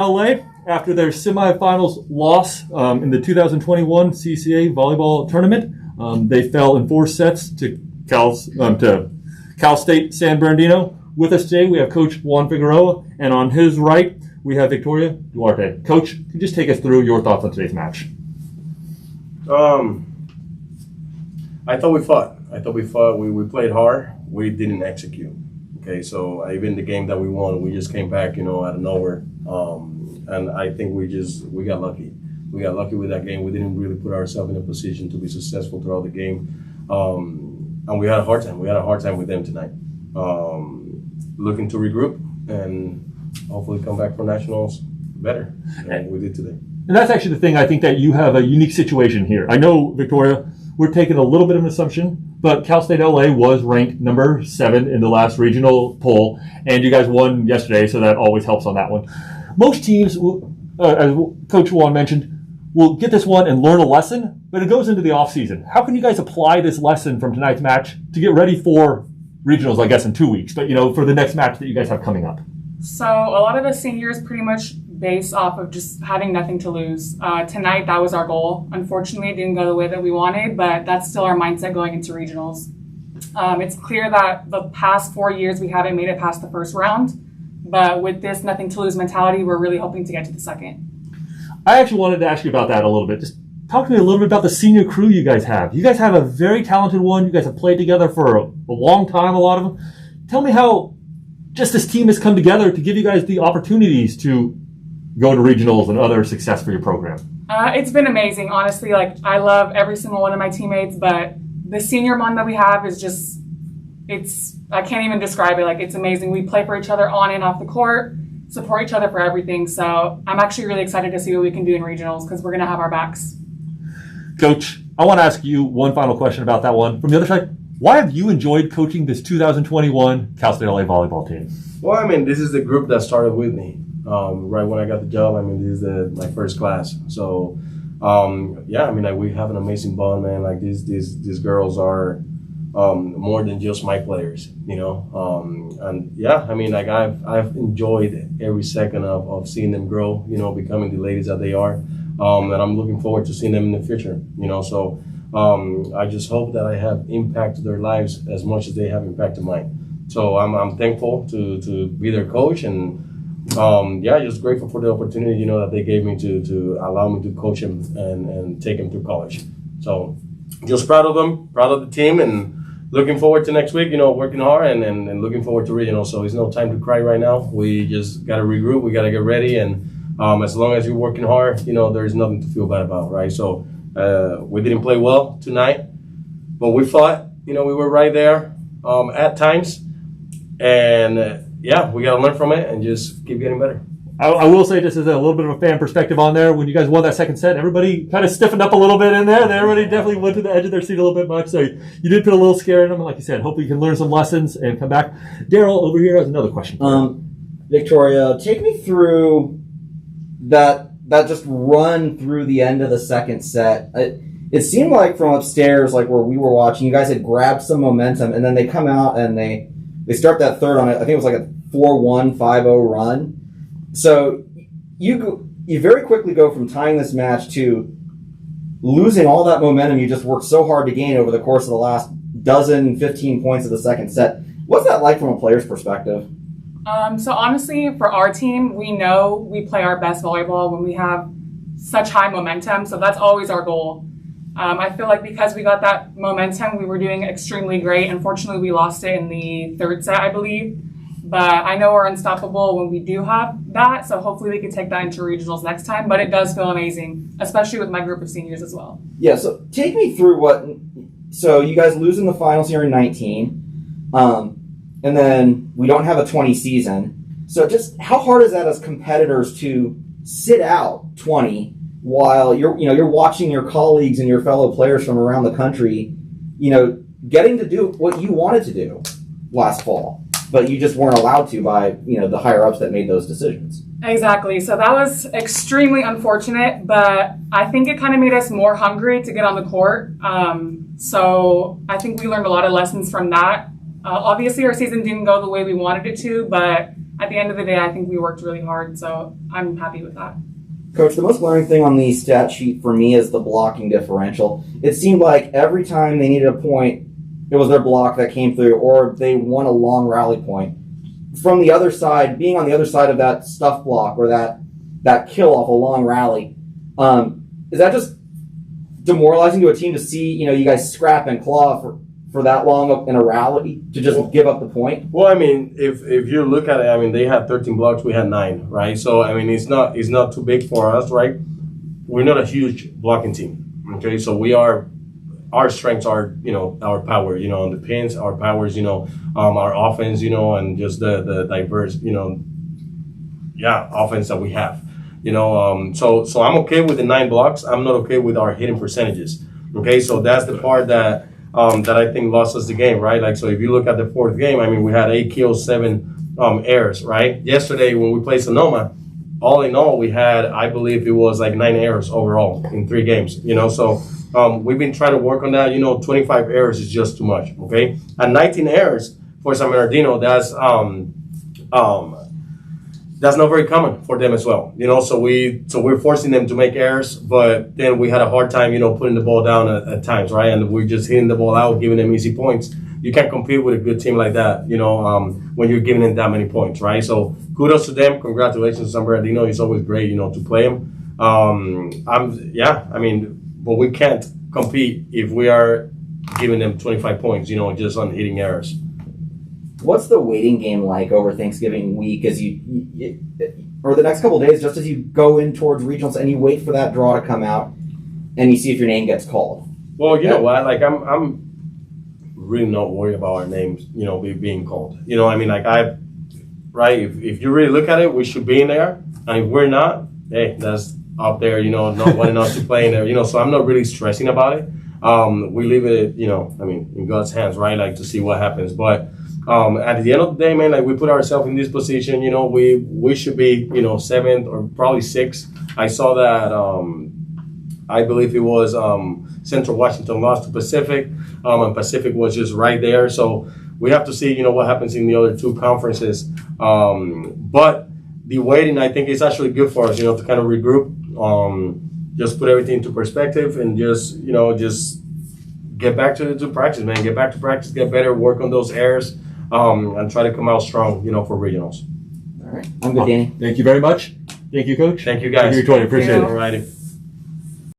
LA after their semifinals loss in the 2021 CCAA Volleyball Tournament. They fell in 4 sets to Cal State San Bernardino. With us today, we have Coach Juan Figueroa, and on his right, we have Victoria Duarte. Coach, could you just take us through your thoughts on today's match? I thought we fought. We played hard. We didn't execute. Okay, so even the game that we won, we just came back, out of nowhere. And I think we got lucky. We got lucky with that game. We didn't really put ourselves in a position to be successful throughout the game. And we had a hard time. We had a hard time with them tonight. Looking to regroup and hopefully come back for nationals better than we did today. And that's actually the thing. I think that you have a unique situation here. I know, Victoria, we're taking a little bit of an assumption, but Cal State LA was ranked number 7 in the last regional poll, and you guys won yesterday, so that always helps on that one. Most teams, as Coach Juan mentioned, will get this one and learn a lesson, but it goes into the offseason. How can you guys apply this lesson from tonight's match to get ready for regionals, I guess, in 2 weeks, but, for the next match that you guys have coming up? So a lot of the seniors pretty much based off of just having nothing to lose. Tonight, that was our goal. Unfortunately, it didn't go the way that we wanted, but that's still our mindset going into regionals. It's clear that the past 4 years, we haven't made it past the first round, but with this nothing to lose mentality, we're really hoping to get to the second. I actually wanted to ask you about that a little bit. Just talk to me a little bit about the senior crew you guys have. You guys have a very talented one. You guys have played together for a long time, a lot of them. Tell me how just this team has come together to give you guys the opportunities to go to regionals and other success for your program. It's been amazing, honestly. I love every single one of my teammates, but the senior bond that we have is just, I can't even describe it. It's amazing. We play for each other on and off the court, support each other for everything. So I'm actually really excited to see what we can do in regionals because we're going to have our backs. Coach, I want to ask you one final question about that one. From the other side, why have you enjoyed coaching this 2021 Cal State LA volleyball team? Well, this is the group that started with me. Right when I got the job, this is my first class. So, we have an amazing bond, man. These girls are more than just my players, I've enjoyed every second of seeing them grow, becoming the ladies that they are. And I'm looking forward to seeing them in the future, So I just hope that I have impacted their lives as much as they have impacted mine. So I'm thankful to be their coach and just grateful for the opportunity, that they gave me to allow me to coach him and take him through college. So just proud of them, proud of the team, and looking forward to next week, working hard and looking forward to regional. So it's no time to cry right now. We just got to regroup. We got to get ready. And as long as you're working hard, there's nothing to feel bad about, right? So we didn't play well tonight, but we fought. We were right there at times. And we got to learn from it and just keep getting better. I will say, just as a little bit of a fan perspective on there, when you guys won that second set, everybody kind of stiffened up a little bit in there. And everybody definitely went to the edge of their seat a little bit much. So you did put a little scare in them. Like you said, hopefully you can learn some lessons and come back. Daryl, over here has another question. Victoria, take me through that just run through the end of the second set. It seemed like from upstairs, where we were watching, you guys had grabbed some momentum, and then they come out and they start that third on it. I think it was a 4-1, 5-0 run. So you very quickly go from tying this match to losing all that momentum you just worked so hard to gain over the course of the last 15 points of the second set. What's that like from a player's perspective? So honestly, for our team, we know we play our best volleyball when we have such high momentum. So that's always our goal. I feel like because we got that momentum, we were doing extremely great. Unfortunately, we lost it in the third set, I believe. But I know we're unstoppable when we do have that. So hopefully we can take that into regionals next time. But it does feel amazing, especially with my group of seniors as well. Yeah, so take me through so you guys lose in the finals here in 19. And then we don't have a 20 season. So just how hard is that as competitors to sit out 20 while you're watching your colleagues and your fellow players from around the country, getting to do what you wanted to do last fall, but you just weren't allowed to by, the higher ups that made those decisions. Exactly. So that was extremely unfortunate, but I think it kind of made us more hungry to get on the court. So I think we learned a lot of lessons from that. Obviously, our season didn't go the way we wanted it to, but at the end of the day, I think we worked really hard, so I'm happy with that. Coach, the most glaring thing on the stat sheet for me is the blocking differential. It seemed like every time they needed a point, it was their block that came through, or they won a long rally point. From the other side, being on the other side of that stuff block or that kill off a long rally, is that just demoralizing to a team to see, you guys scrap and claw for that long in a rally to just give up the point? Well, I mean, if you look at it, I mean, they had 13 blocks, we had 9, right? So, I mean, it's not too big for us, right? We're not a huge blocking team, okay? So our strengths are, our power, on the pins, our powers, our offense, and just the diverse, offense that we have, So I'm okay with the 9 blocks. I'm not okay with our hitting percentages, okay? So that's the part that I think lost us the game, right? Like, so if you look at the 4th game, I mean, we had 8 kills, 7 errors, right? Yesterday when we played Sonoma, all in all, we had, I believe it was like 9 errors overall in 3 games, So we've been trying to work on that. 25 errors is just too much, okay? And 19 errors for San Bernardino, that's not very common for them as well, So we're forcing them to make errors, but then we had a hard time, putting the ball down at times, right? And we're just hitting the ball out, giving them easy points. You can't compete with a good team like that, when you're giving them that many points, right? So kudos to them. Congratulations to San Bernardino. It's always great, to play them. But we can't compete if we are giving them 25 points, just on hitting errors. What's the waiting game like over Thanksgiving week as or the next couple of days, just as you go in towards regionals and you wait for that draw to come out and you see if your name gets called? Well, you know what? Like, I'm really not worried about our names, being called. Right? If you really look at it, we should be in there. And if we're not, hey, that's up there, not wanting us to play in there, So I'm not really stressing about it. We leave it, in God's hands, right? Like, to see what happens. But at the end of the day, man, like, we put ourselves in this position, we should be, 7th or probably 6th. I saw that, I believe it was Central Washington lost to Pacific, and Pacific was just right there. So we have to see, what happens in the other 2 conferences. But the waiting, I think, is actually good for us, to kind of regroup, just put everything into perspective, and just get back to practice, man. Get back to practice, get better, work on those errors, and try to come out strong, for regionals. All right. I'm good, Danny. Thank you very much. Thank you, Coach. Thank you, guys. Thank you, Victoria. Appreciate it. All righty.